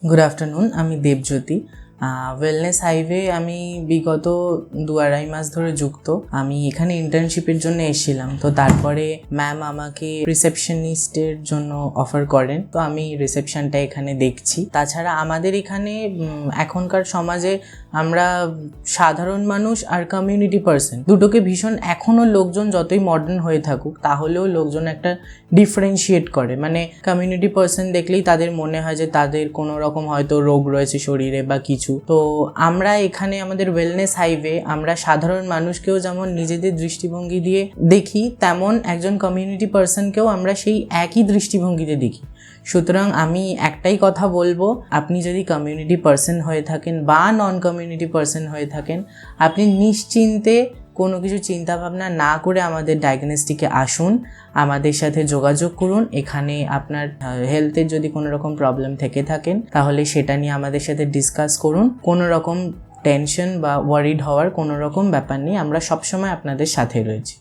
Good afternoon, আমি Debjyoti. Wellness highway আমি বিগত 2-2.5 মাস ধরে যুক্ত। আমি এখানে ইন্টার্নশিপের জন্য এসেছিলাম, তো তারপরে ম্যাম আমাকে রিসেপশনিস্টের জন্য অফার করেন, তো আমি রিসেপশনটা এখানে দেখছি। তাছাড়া আমাদের এখানে এখনকার সমাজে আমরা সাধারণ মানুষ আর কমিউনিটি পার্সন দুটোকে ভীষণ, এখনও লোকজন যতই মডার্ন হয়ে থাকুক তাহলেও লোকজন একটা ডিফারেন্সিয়েট করে। মানে কমিউনিটি পার্সন দেখলেই তাদের মনে হয় যে তাদের কোনো রকম হয়তো রোগ রয়েছে শরীরে বা কিছু। তো আমরা এখানে আমাদের ওয়েলনেস হাইওয়ে আমরা সাধারণ মানুষকেও যেমন নিজেদের দৃষ্টিভঙ্গি দিয়ে দেখি, তেমন একজন কমিউনিটি পার্সনকেও আমরা সেই একই দৃষ্টিভঙ্গিতে দেখি। সুতরাং আমি একটাই কথা বলবো, আপনি যদি কমিউনিটি পার্সন হয়ে থাকেন বা নন কমিউনিটি পার্সন হয়ে থাকেন, আপনি নিশ্চিন্তে কোনো কিছু চিন্তাভাবনা না করে আমাদের ডায়াগনস্টিকে আসুন, আমাদের সাথে যোগাযোগ করুন। এখানে আপনার হেলথের যদি কোনো রকম প্রবলেম থেকে থাকেন তাহলে সেটা নিয়ে আমাদের সাথে ডিসকাস করুন। কোনো রকম টেনশন বা ওয়ারিড হওয়ার কোনো রকম ব্যাপার নেই, আমরা সবসময় আপনাদের সাথে রয়েছি।